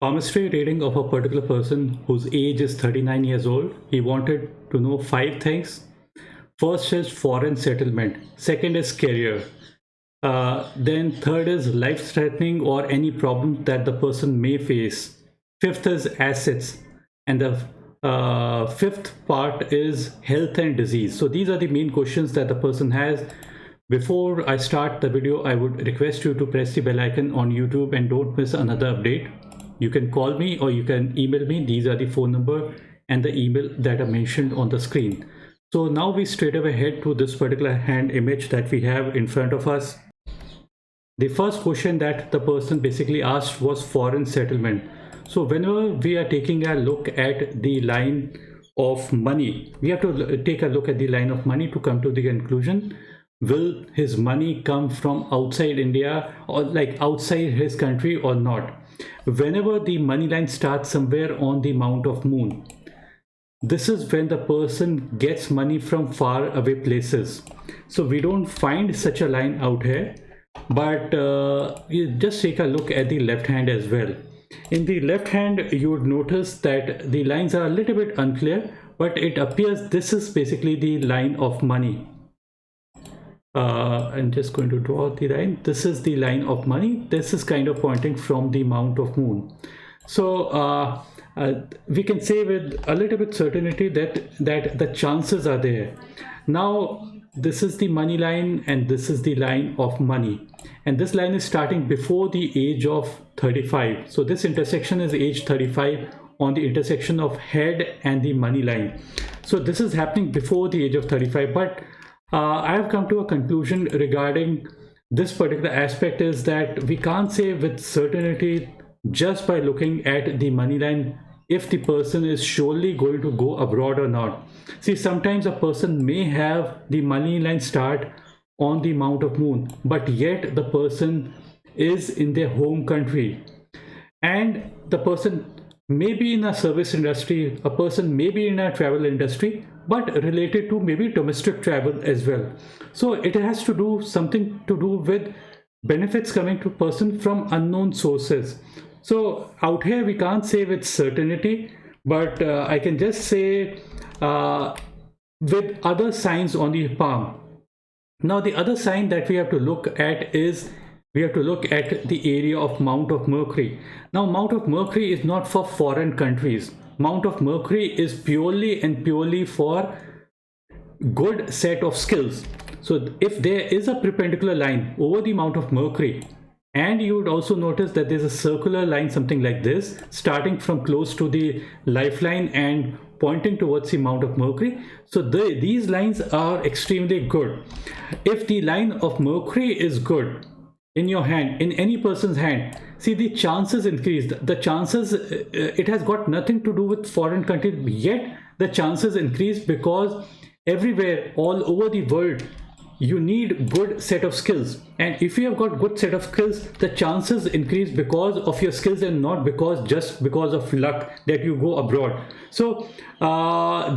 Palmistry reading of a particular person whose age is 39 years old. He wanted to know five things. First is foreign settlement. Second is career. Then third is life-threatening or any problem that the person may face. Fifth is assets. And the fifth part is health and disease. So these are the main questions that the person has. Before I start the video, I would request you to press the bell icon on YouTube and don't miss another update. You can call me or you can email me. These are the phone number and the email that are mentioned on the screen. So now we straight away head to this particular hand image that we have in front of us. The first question that the person basically asked was foreign settlement. So whenever we are taking a look at the line of money, we have to take a look at the line of money to come to the conclusion. Will his money come from outside India or like outside his country or not? Whenever the money line starts somewhere on the Mount of Moon, this is when the person gets money from far away places. So we don't find such a line out here, but you just take a look at the left hand as well. In the left hand, you would notice that the lines are a little bit unclear, but it appears this is basically the line of money. I'm just going to draw the line. This is the line of money. This is kind of pointing from the Mount of Moon. So we can say with a little bit certainty that the chances are there. Now this is the money line and this is the line of money, and this line is starting before the age of 35. So this intersection is age 35 on the intersection of head and the money line. So this is happening before the age of 35, but I have come to a conclusion regarding this particular aspect is that we can't say with certainty just by looking at the money line if the person is surely going to go abroad or not. See, sometimes a person may have the money line start on the Mount of Moon, but yet the person is in their home country, and the person may be in a service industry, a person may be in a travel industry, but related to maybe domestic travel as well. So it has to do something to do with benefits coming to person from unknown sources. So out here we can't say with certainty, but I can just say with other signs on the palm. Now the other sign that we have to look at is we have to look at the area of Mount of Mercury. Now Mount of Mercury is not for foreign countries. Mount of Mercury is purely and purely for good set of skills. So if there is a perpendicular line over the Mount of Mercury, and you would also notice that there's a circular line, something like this, starting from close to the lifeline and pointing towards the Mount of Mercury. So these lines are extremely good. If the line of Mercury is good in your hand, in any person's hand, see the chances increase. The chances, it has got nothing to do with foreign countries, yet the chances increase because everywhere, all over the world, you need good set of skills, and if you have got good set of skills, the chances increase because of your skills and not just because of luck that you go abroad. So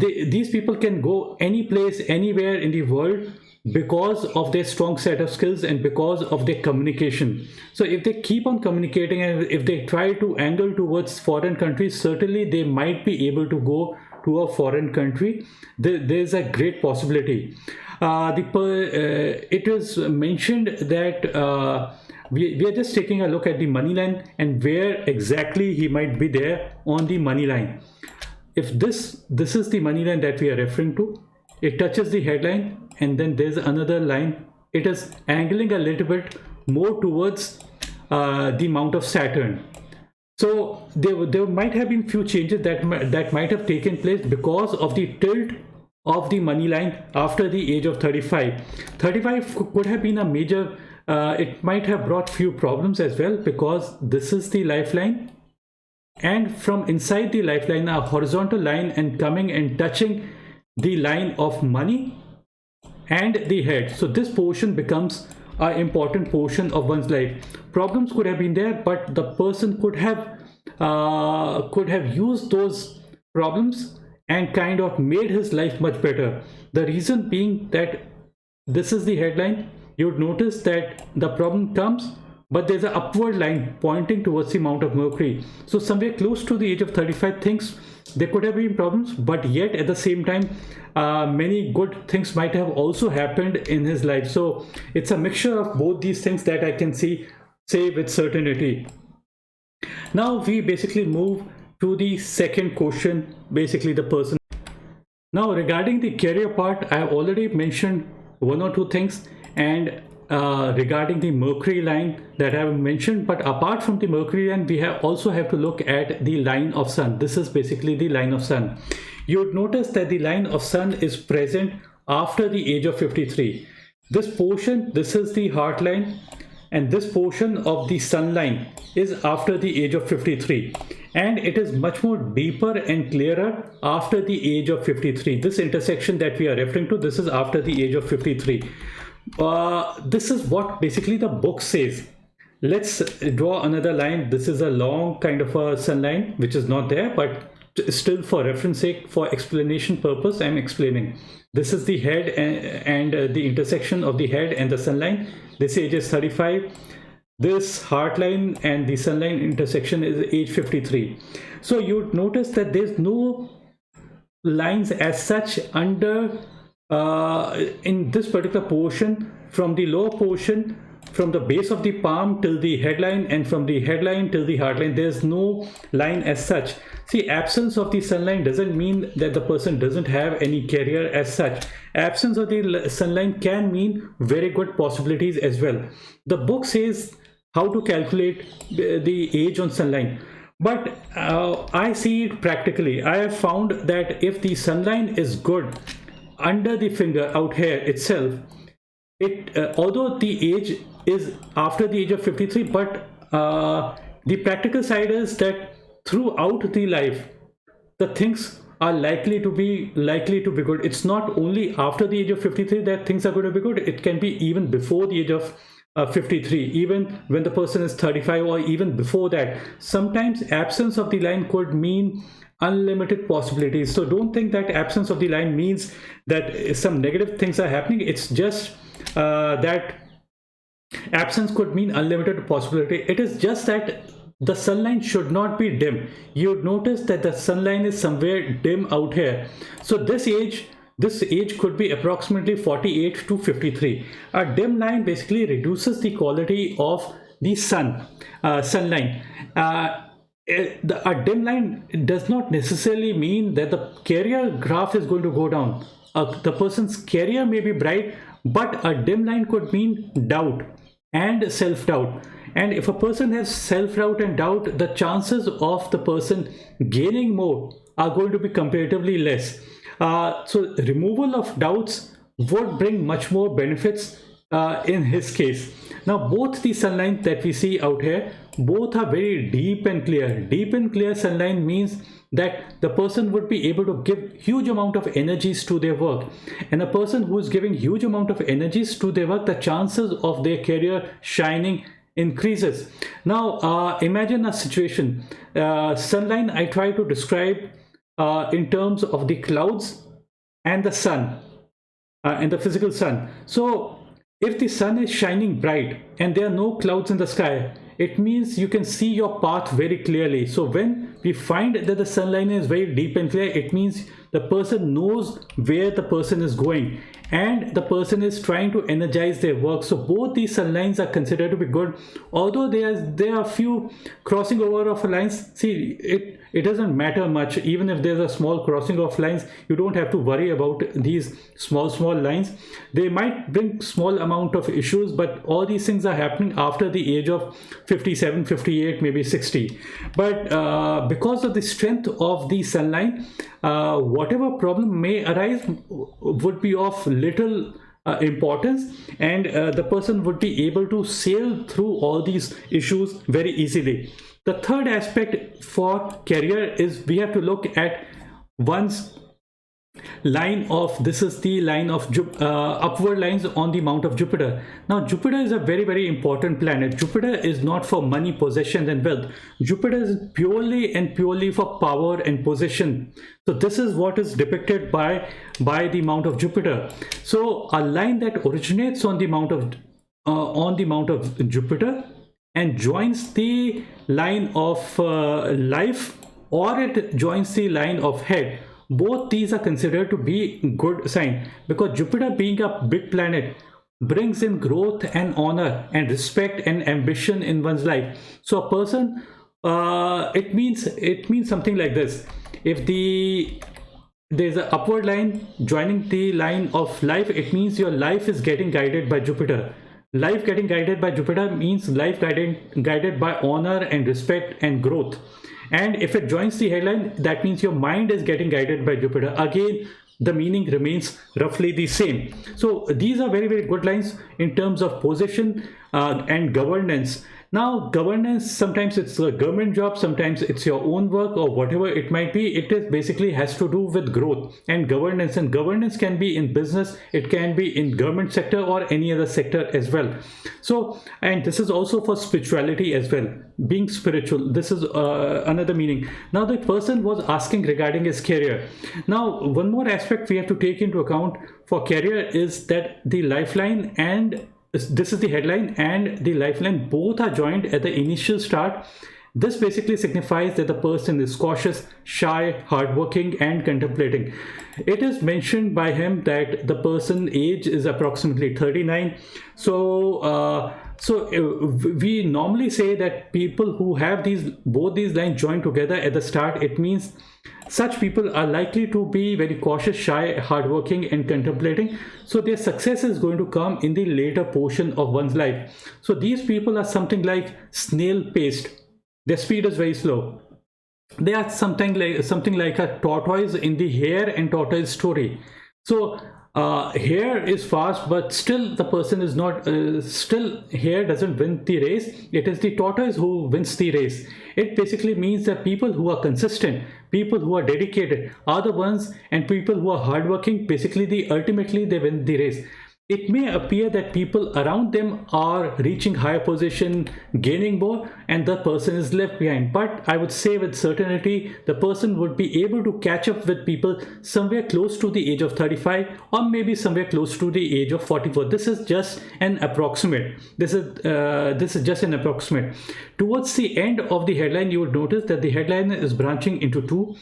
these people can go any place, anywhere in the world because of their strong set of skills and because of their communication. So if they keep on communicating and if they try to angle towards foreign countries, certainly they might be able to go to a foreign country. There's a great possibility. It is mentioned that we are just taking a look at the money line and where exactly he might be there on the money line. If this is the money line that we are referring to, it touches the headline, and then there's another line. It is angling a little bit more towards the Mount of Saturn. So there might have been few changes that might have taken place because of the tilt of the money line after the age of 35. 35 could have been a major, it might have brought few problems as well, because this is the lifeline, and from inside the lifeline a horizontal line and coming and touching the line of money and the head. So this portion becomes an important portion of one's life. Problems could have been there, but the person could have used those problems and kind of made his life much better. The reason being that this is the headline. You would notice that the problem comes but there's an upward line pointing towards the amount of Mercury. So somewhere close to the age of 35, things, there could have been problems, but yet at the same time, many good things might have also happened in his life. So it's a mixture of both these things that I can say with certainty. Now we basically move to the second question, basically the person. Now regarding the career part, I have already mentioned one or two things, and regarding the Mercury line that I have mentioned, but apart from the Mercury line, we also have to look at the line of Sun. This is basically the line of Sun. You would notice that the line of Sun is present after the age of 53. This portion, this is the heart line, and this portion of the Sun line is after the age of 53, and it is much more deeper and clearer after the age of 53. This intersection that we are referring to, this is after the age of 53. This is what basically the book says. Let's draw another line. This is a long kind of a Sun line which is not there, but still for reference sake, for explanation purpose, I'm explaining. This is the head and the intersection of the head and the Sun line. This age is 35. This heart line and the Sun line intersection is age 53. So you'd notice that there's no lines as such under in this particular portion, from the lower portion, from the base of the palm till the headline, and from the headline till the heart line, there's no line as such. See, absence of the Sun line doesn't mean that the person doesn't have any career as such. Absence of the Sun line can mean very good possibilities as well. The book says how to calculate the age on Sun line, but I see it practically. I have found that if the Sun line is good under the finger out here itself, it although the age is after the age of 53, but the practical side is that throughout the life the things are likely to be good. It's not only after the age of 53 that things are going to be good. It can be even before the age of 53, even when the person is 35, or even before that. Sometimes absence of the line could mean unlimited possibilities. So don't think that absence of the line means that some negative things are happening. It's just that absence could mean unlimited possibility. It is just that the Sun line should not be dim. You would notice that the Sun line is somewhere dim out here. So this age could be approximately 48 to 53. A dim line basically reduces the quality of the sun line. A dim line does not necessarily mean that the career graph is going to go down. The person's career may be bright, but a dim line could mean doubt and self-doubt. And if a person has self-doubt and doubt, the chances of the person gaining more are going to be comparatively less. So removal of doubts would bring much more benefits in his case. Now both the Sun lines that we see out here, both are very deep and clear. Deep and clear Sun line means that the person would be able to give huge amount of energies to their work, and a person who is giving huge amount of energies to their work, the chances of their career shining increases. Now imagine a situation, Sun line I try to describe in terms of the clouds and the sun, and the physical sun. So if the sun is shining bright and there are no clouds in the sky, it means you can see your path very clearly. So when we find that the Sun line is very deep and clear, it means the person knows where the person is going, and the person is trying to energize their work. So both these Sun lines are considered to be good. Although there are few crossing over of lines, see, it doesn't matter much. Even if there's a small crossing of lines, you don't have to worry about these small lines. They might bring small amount of issues, but all these things are happening after the age of 57, 58, maybe 60. But because of the strength of the Sun line, whatever problem may arise would be of little importance, and the person would be able to sail through all these issues very easily. The third aspect for career is we have to look at one's line of, this is the line of upward lines on the mount of Jupiter. Now Jupiter is a very important planet. Jupiter is not for money, possession and wealth. Jupiter is purely for power and possession. So this is what is depicted by the mount of Jupiter. So a line that originates on the mount of Jupiter and joins the line of life, or it joins the line of head, both these are considered to be good sign, because Jupiter being a big planet brings in growth and honor and respect and ambition in one's life. So a person, it means something like this: if there's an upward line joining the line of life, it means your life is getting guided by Jupiter. Life getting guided by Jupiter means life guided by honor and respect and growth. And if it joins the headline, that means your mind is getting guided by Jupiter. Again, the meaning remains roughly the same. So these are very, very good lines in terms of position and governance. Now, governance, sometimes it's a government job, sometimes it's your own work, or whatever it might be. It is basically has to do with growth and governance can be in business, it can be in government sector or any other sector as well. So, and this is also for spirituality as well, being spiritual. This is another meaning. Now, the person was asking regarding his career. Now, one more aspect we have to take into account for career is that the lifeline and this is the headline and the lifeline both are joined at the initial start. This basically signifies that the person is cautious, shy, hardworking, and contemplating. It is mentioned by him that the person age is approximately 39. So we normally say that people who have both these lines joined together at the start, it means such people are likely to be very cautious, shy, hardworking, and contemplating. So their success is going to come in the later portion of one's life. So these people are something like snail paced. Their speed is very slow. They are something like a tortoise in the hare and tortoise story. So hare is fast, but still the person is not. Still, hare doesn't win the race. It is the tortoise who wins the race. It basically means that people who are consistent, people who are dedicated, are the ones, and people who are hardworking, basically, ultimately they win the race. It may appear that people around them are reaching higher position, gaining more, and the person is left behind. But I would say with certainty, the person would be able to catch up with people somewhere close to the age of 35, or maybe somewhere close to the age of 44. This is just an approximate. This is just an approximate. Towards the end of the headline, you would notice that the headline is branching into two.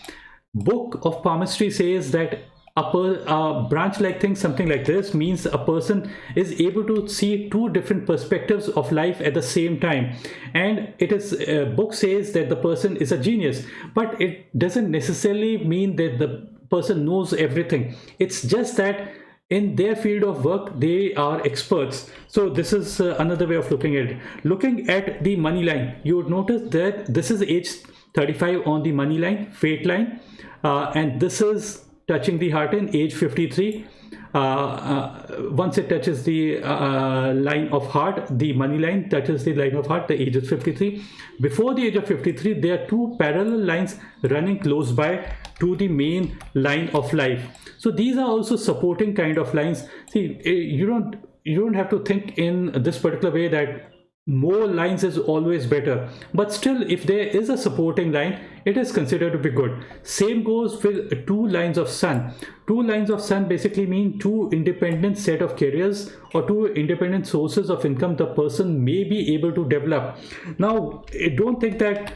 Book of Palmistry says that a branch like thing, something like this, means a person is able to see two different perspectives of life at the same time. And it is book says that the person is a genius, but it doesn't necessarily mean that the person knows everything. It's just that in their field of work they are experts. So this is another way of looking at it. Looking at the money line, you would notice that this is age 35 on the money line, fate line, and this is touching the heart in age 53. Once it touches the line of heart, the money line touches the line of heart, the age is 53. Before the age of 53, there are two parallel lines running close by to the main line of life. So these are also supporting kind of lines. See, you don't have to think in this particular way that more lines is always better, but still, if there is a supporting line, it is considered to be good. Same goes with two lines of sun. Two lines of sun basically mean two independent set of careers or two independent sources of income the person may be able to develop. Now, don't think that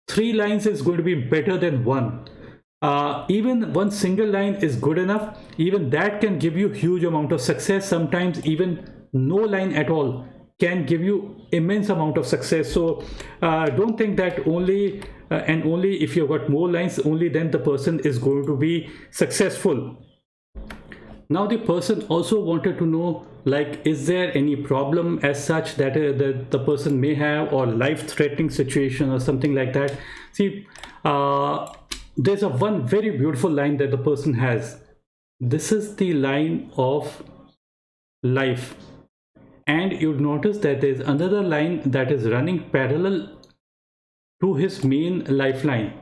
three lines is going to be better than one. Even one single line is good enough. Even that can give you huge amount of success. Sometimes even no line at all can give you immense amount of success. So don't think that only if you've got more lines, only then the person is going to be successful. Now the person also wanted to know, like, is there any problem as such that the person may have, or life-threatening situation or something like that. See, there's one very beautiful line that the person has. This is the line of life. And you'd notice that there's another line that is running parallel to his main lifeline.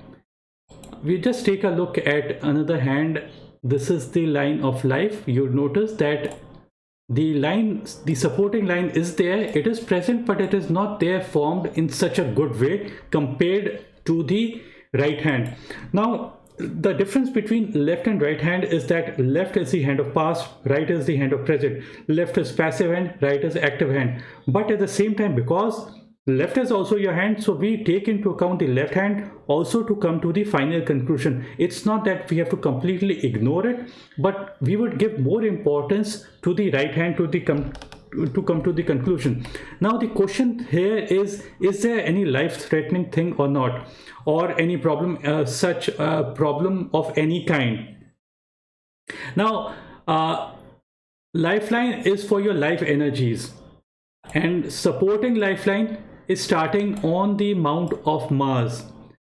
We just take a look at another hand. This is the line of life. You'd notice that the supporting line is there. It is present, but it is not there formed in such a good way compared to the right hand. Now, the difference between left and right hand is that left is the hand of past, right is the hand of present. Left is passive hand, right is active hand. But at the same time, because left is also your hand, so we take into account the left hand also to come to the final conclusion. It's not that we have to completely ignore it, but we would give more importance to the right hand to come to the conclusion. Now the question here is there any life-threatening thing or not, or any problem, such a problem of any kind? Now lifeline is for your life energies, and supporting lifeline is starting on the mount of Mars.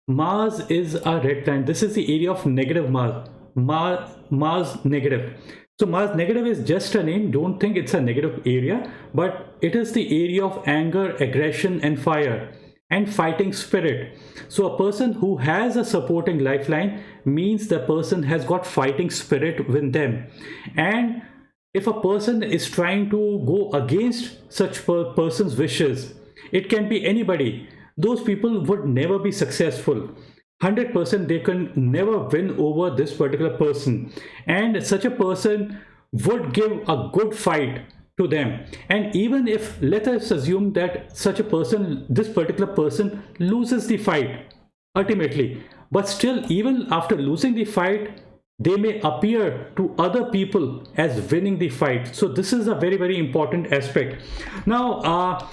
Mars is a red line. This is the area of negative Mars. Mars negative. So Mars negative is just a name. Don't think it's a negative area, but it is the area of anger, aggression, and fire and fighting spirit. So a person who has a supporting lifeline means the person has got fighting spirit with them. And if a person is trying to go against such person's wishes, it can be anybody. Those people would never be successful. 100% they can never win over this particular person, and such a person would give a good fight to them. And even if, let us assume that such a person, this particular person, loses the fight ultimately, but still even after losing the fight, they may appear to other people as winning the fight. So this is a very, very important aspect. Now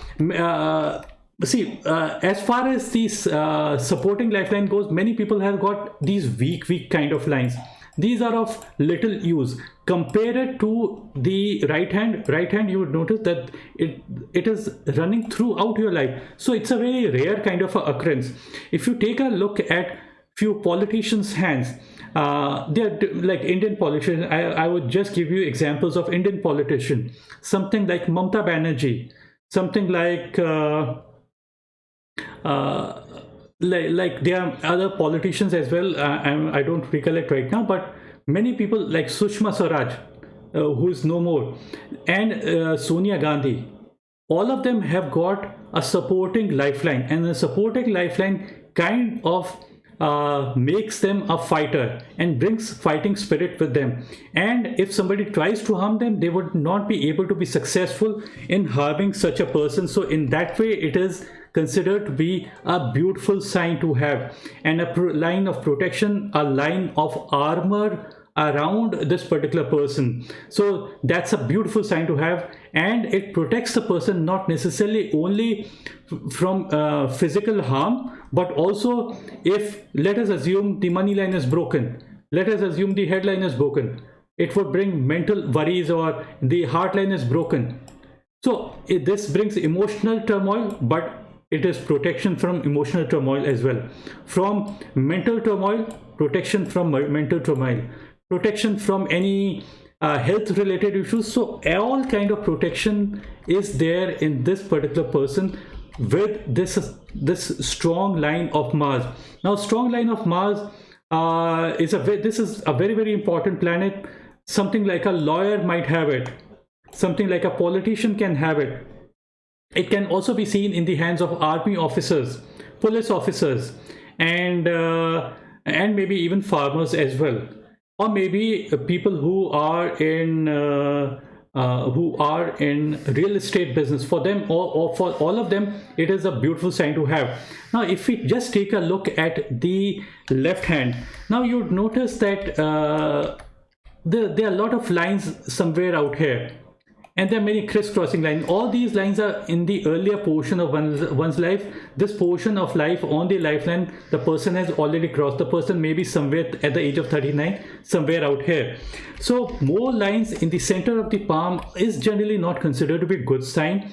as far as these supporting lifeline goes, many people have got these weak kind of lines. These are of little use. Compare it to the right hand. Right hand, you would notice that it is running throughout your life. So it's a very rare kind of a occurrence. If you take a look at few politicians' hands, they're like Indian politicians. I would just give you examples of Indian politicians. Something like Mamata Banerjee, something like there are other politicians as well. I don't recollect right now, but many people like Sushma Swaraj, who is no more, and Sonia Gandhi, all of them have got a supporting lifeline, and the supporting lifeline kind of makes them a fighter and brings fighting spirit with them. And if somebody tries to harm them, they would not be able to be successful in harming such a person. So in that way, it is considered to be a beautiful sign to have, and a line of protection, a line of armor around this particular person. So that's a beautiful sign to have, and it protects the person not necessarily only from physical harm, but also if, let us assume, the money line is broken, let us assume the headline is broken, it would bring mental worries, or the heart line is broken. So this brings emotional turmoil, but it is protection from emotional turmoil as well. From mental turmoil, protection from mental turmoil, protection from any health related issues. So all kind of protection is there in this particular person with this strong line of Mars. Now strong line of Mars this is a very, very important planet. Something like a lawyer might have it, something like a politician can have it. It can also be seen in the hands of army officers, police officers, and maybe even farmers as well, or maybe people who are in real estate business. For them, or for all of them, it is a beautiful sign to have. Now if we just take a look at the left hand, now you would notice that there are a lot of lines somewhere out here, and there are many crisscrossing lines. All these lines are in the earlier portion of one's life. This portion of life on the lifeline, the person has already crossed. The person may be somewhere at the age of 39, somewhere out here. So more lines in the center of the palm is generally not considered to be a good sign.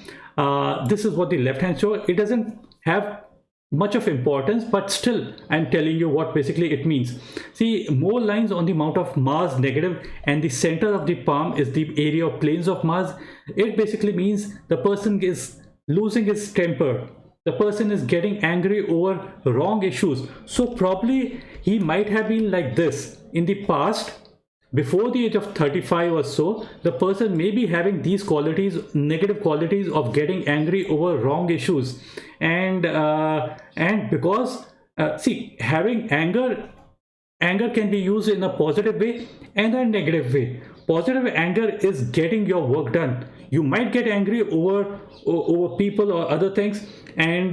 This is what the left hand shows. It doesn't have much of importance, but still I'm telling you what basically it means. See, more lines on the mount of Mars negative, and the center of the palm is the area of planes of Mars. It basically means the person is losing his temper, the person is getting angry over wrong issues. So probably he might have been like this in the past. Before the age of 35 or so, the person may be having these qualities, negative qualities of getting angry over wrong issues. And because see, having anger anger can be used in a positive way and a negative way. Positive anger is getting your work done. You might get angry over people or other things, and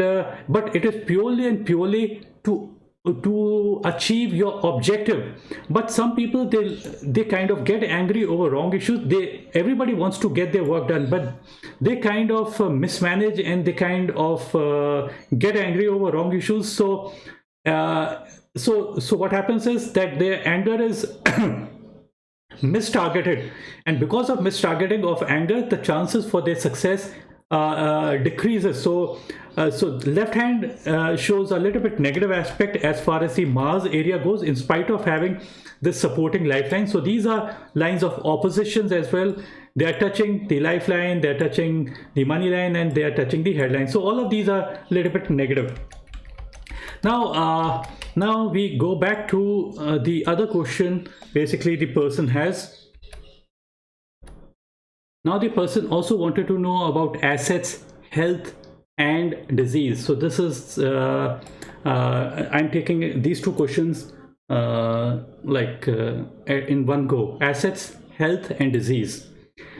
but it is purely and purely to achieve your objective. But some people, they kind of get angry over wrong issues. Everybody wants to get their work done, but they kind of mismanage, and they kind of get angry over wrong issues. So what happens is that their anger is mistargeted, and because of mistargeting of anger, the chances for their success decreases. So left hand shows a little bit negative aspect as far as the Mars area goes, in spite of having this supporting lifeline. So these are lines of oppositions as well. They are touching the lifeline, they are touching the money line, and they are touching the headline. So all of these are a little bit negative. Now we go back to the other question basically the person has. Now the person also wanted to know about assets, health, and disease. So this is I'm taking these two questions in one go: assets, health, and disease.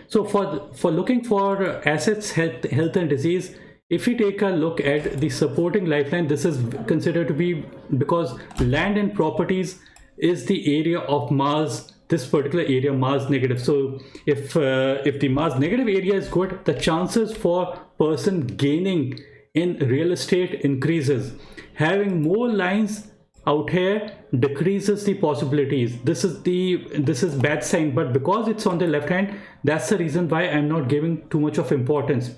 So for looking for assets, health, and disease, if we take a look at the supporting lifeline, this is considered to be, because land and properties is the area of Mars, this particular area Mars negative. So if the Mars negative area is good, the chances for person gaining in real estate increases. Having more lines out here decreases the possibilities. This is bad sign, but because it's on the left hand, that's the reason why I'm not giving too much of importance.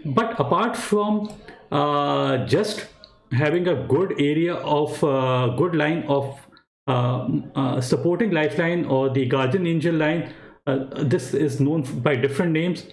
But apart from just having a good area of good line of supporting lifeline or the guardian angel line, this is known by different names,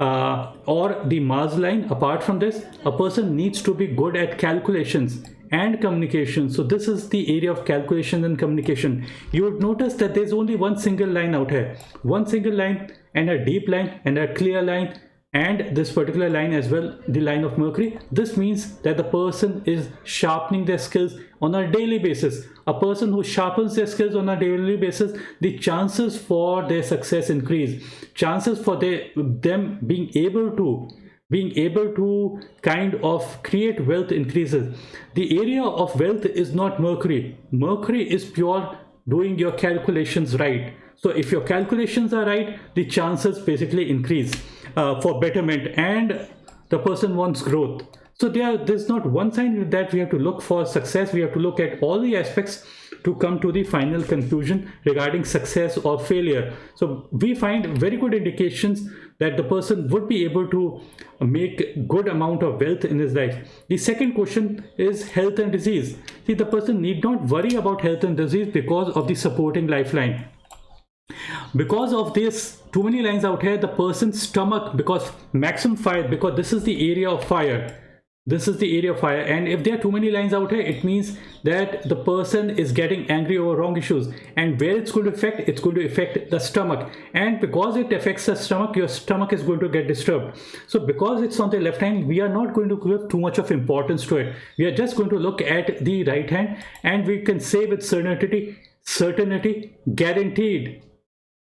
or the Mars line. Apart from this, a person needs to be good at calculations and communication. So this is the area of calculation and communication. You would notice that there's only one single line out here, one single line, and a deep line and a clear line, and this particular line as well, the line of Mercury. This means that the person is sharpening their skills on a daily basis. A person who sharpens their skills on a daily basis, the chances for their success increase. Chances for them being able to kind of create wealth increases. The area of wealth is not Mercury. Mercury is pure doing your calculations right. So if your calculations are right, the chances basically increase for betterment, and the person wants growth. So there's not one sign that we have to look for success. We have to look at all the aspects to come to the final conclusion regarding success or failure. So we find very good indications that the person would be able to make good amount of wealth in his life. The second question is health and disease. See, the person need not worry about health and disease because of the supporting lifeline. Because of this, too many lines out here, the person's stomach, because maximum fire, because this is the area of fire. This is the area of fire, and if there are too many lines out here, it means that the person is getting angry over wrong issues. And where it's going to affect, it's going to affect the stomach, and because it affects the stomach, your stomach is going to get disturbed. So because it's on the left hand, we are not going to give too much of importance to it. We are just going to look at the right hand, and we can say with certainty, guaranteed,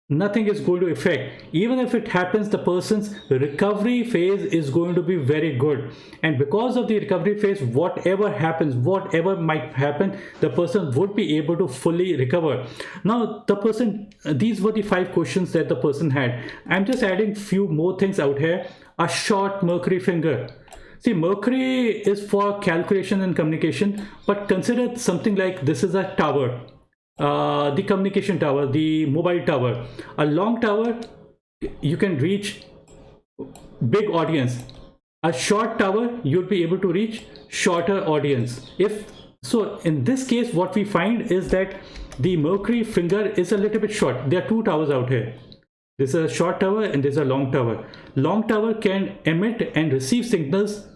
nothing is going to affect. Even if it happens, the person's recovery phase is going to be very good, and because of the recovery phase, whatever happens, whatever might happen, the person would be able to fully recover. Now the person, these were the 5 questions that the person had. I'm just adding few more things out here. A short Mercury finger. See, Mercury is for calculation and communication, but consider something like this is a tower. The communication tower, the mobile tower. A long tower, you can reach big audience. A short tower, you'll be able to reach shorter audience. If so, in this case, what we find is that the Mercury finger is a little bit short. There are 2 towers out here. This is a short tower and there's a long tower. Long tower can emit and receive signals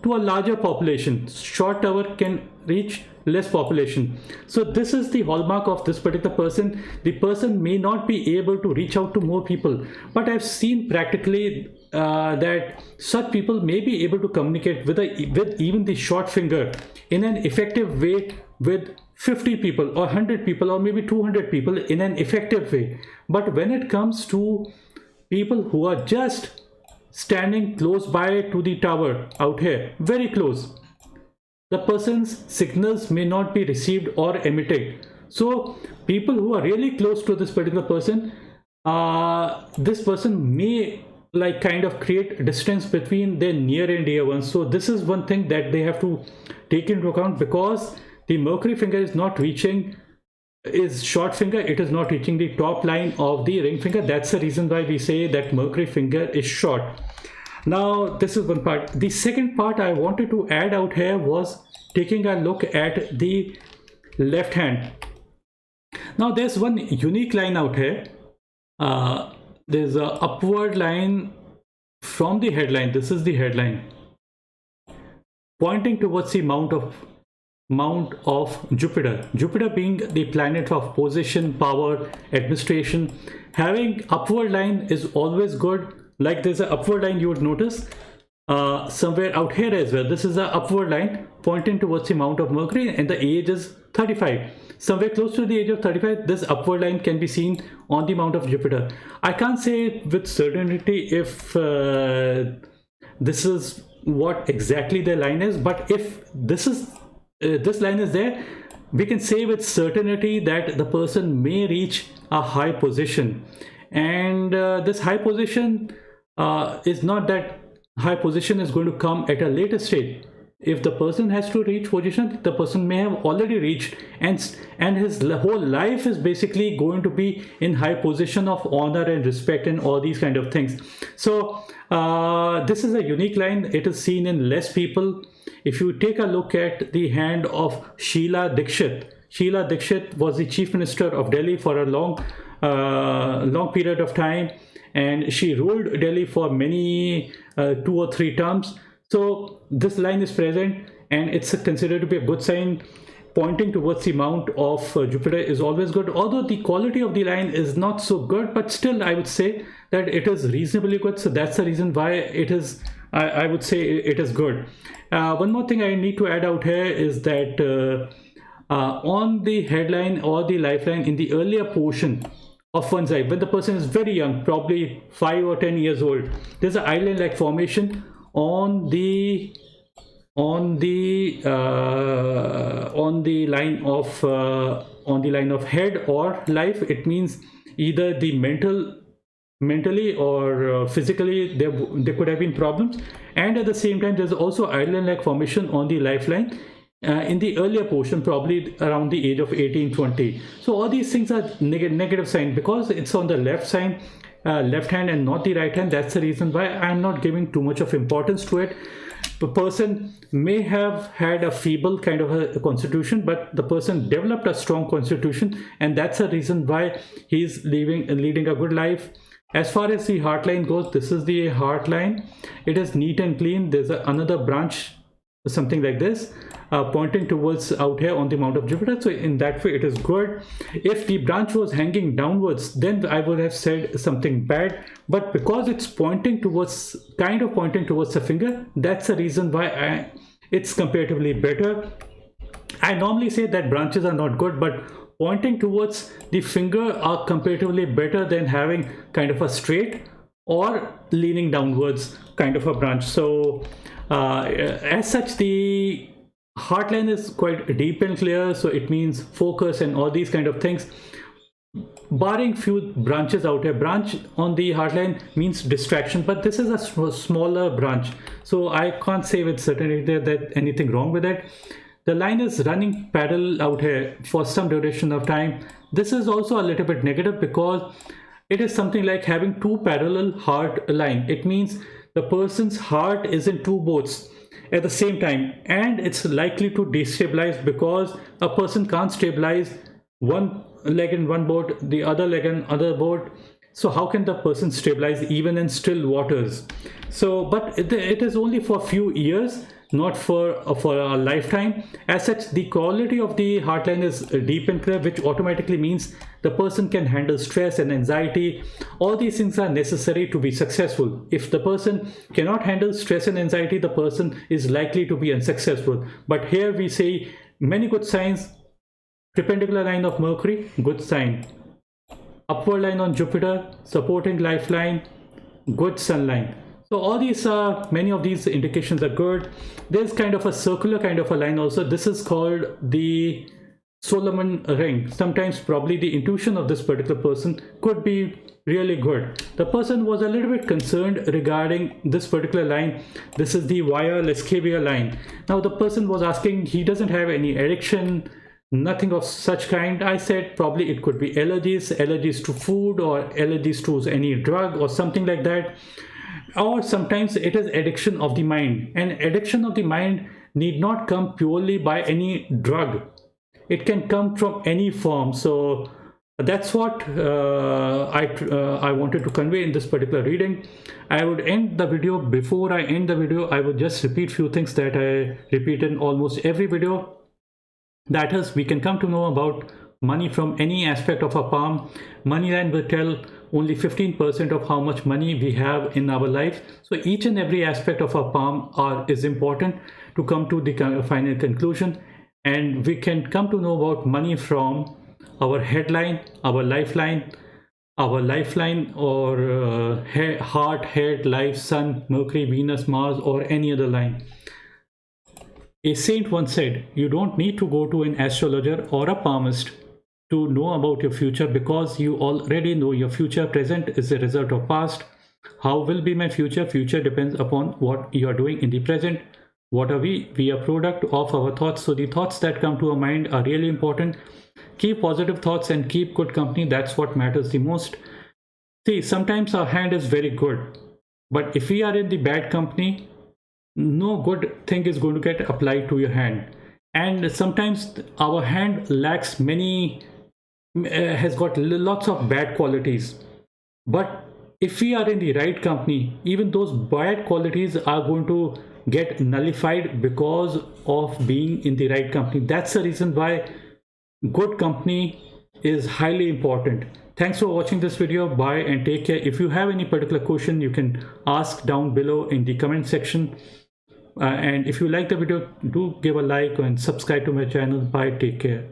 to a larger population. Short tower can reach less population. So this is the hallmark of this particular person. The person may not be able to reach out to more people, but I've seen practically that such people may be able to communicate with even the short finger in an effective way with 50 people or 100 people or maybe 200 people in an effective way. But when it comes to people who are just standing close by to the tower out here, very close, the person's signals may not be received or emitted. So people who are really close to this particular person, this person may like kind of create distance between their near and dear ones. So this is one thing that they have to take into account, because the Mercury finger is not reaching, is short finger, it is not reaching the top line of the ring finger. That's the reason why we say that Mercury finger is short. Now this is one part. The second part I wanted to add out here was taking a look at the left hand. Now there's one unique line out here. There's a upward line from the headline. This is the headline pointing towards the mount of Jupiter. Jupiter being the planet of position, power, administration. Having upward line is always good. Like there's an upward line, you would notice somewhere out here as well. This is an upward line pointing towards the mount of Mercury, and the age is 35. Somewhere close to the age of 35, this upward line can be seen on the mount of Jupiter. I can't say with certainty if this is what exactly the line is, but if this line is there, we can say with certainty that the person may reach a high position. And this high position is not that high position is going to come at a later stage. If the person has to reach position, the person may have already reached, and his whole life is basically going to be in high position of honor and respect and all these kind of things. So this is a unique line. It is seen in less people. If you take a look at the hand of Sheila Dikshit, Sheila Dikshit was the chief minister of Delhi for a long period of time, and she ruled Delhi for many 2 or 3 terms. So this line is present, and it's considered to be a good sign. Pointing towards the mount of Jupiter is always good, although the quality of the line is not so good, but still I would say that it is reasonably good. So that's the reason why it is, I would say it is good. One more thing I need to add out here is that on the headline or the lifeline in the earlier portion of one's eye, when the person is very young, probably 5 or 10 years old, there's an island-like formation on the line of head or life. It means either the mentally or physically there could have been problems, and at the same time there's also island-like formation on the lifeline in the earlier portion, probably around the age of 18-20. So all these things are negative sign, because it's on the left hand and not the right hand. That's the reason why I'm not giving too much of importance to it. The person may have had a feeble kind of a constitution, but the person developed a strong constitution, and that's the reason why he's leading a good life. As far as the heart line goes, this is the heart line. It is neat and clean. There's another branch, something like this, pointing towards out here on the mount of Jupiter. So in that way it is good. If the branch was hanging downwards, then I would have said something bad, but because it's pointing towards the finger, that's the reason why it's comparatively better. I normally say that branches are not good, but pointing towards the finger are comparatively better than having kind of a straight or leaning downwards kind of a branch. So as such, the heartline is quite deep and clear, so it means focus and all these kind of things. Barring few branches out here, branch on the heartline means distraction, but this is a smaller branch, so I can't say with certainty that anything wrong with it. The line is running parallel out here for some duration of time. This is also a little bit negative, because it is something like having 2 parallel heart line. It means the person's heart is in 2 boats at the same time, and it's likely to destabilize, because a person can't stabilize one leg in one boat, the other leg in other boat. So how can the person stabilize even in still waters? So but it is only for a few years, not for a lifetime. As such, the quality of the heartline is deep and clear, which automatically means the person can handle stress and anxiety. All these things are necessary to be successful. If the person cannot handle stress and anxiety, the person is likely to be unsuccessful. But here we say Many good signs. Perpendicular line of Mercury, good sign. Upward line on Jupiter, supporting lifeline, good sun line. So all these are, many of these indications are good. There's kind of a circular kind of a line also. This is called the Solomon ring. Sometimes probably the intuition of this particular person could be really good. The person was a little bit concerned regarding this particular line. This is the Via Lescavia line. Now the person was asking, he doesn't have any addiction, nothing of such kind. I said probably it could be allergies to food, or allergies to any drug or something like that. Or sometimes it is addiction of the mind, and addiction of the mind need not come purely by any drug. It can come from any form. So that's what I wanted to convey in this particular reading. I would end the video. Before I end the video, I would just repeat few things that I repeat in almost every video. That is, we can come to know about money from any aspect of our palm. Moneyline will tell only 15% of how much money we have in our life. So each and every aspect of our palm is important to come to the final conclusion. And we can come to know about money from our headline, our lifeline, or heart, head, life, sun, Mercury, Venus, Mars, or any other line. A saint once said, you don't need to go to an astrologer or a palmist to know about your future, because you already know your future. Present is a result of past. How will be my future? Future depends upon what you are doing in the present. What are we? We are product of our thoughts. So the thoughts that come to our mind are really important. Keep positive thoughts and keep good company. That's what matters the most. See, sometimes our hand is very good, but if we are in the bad company, no good thing is going to get applied to your hand. And sometimes our hand lacks many, has got lots of bad qualities. But if we are in the right company, even those bad qualities are going to get nullified because of being in the right company. That's the reason why good company is highly important. Thanks for watching this video. Bye and take care. If you have any particular question, you can ask down below in the comment section. And if you like the video, do give a like and subscribe to my channel. Bye, take care.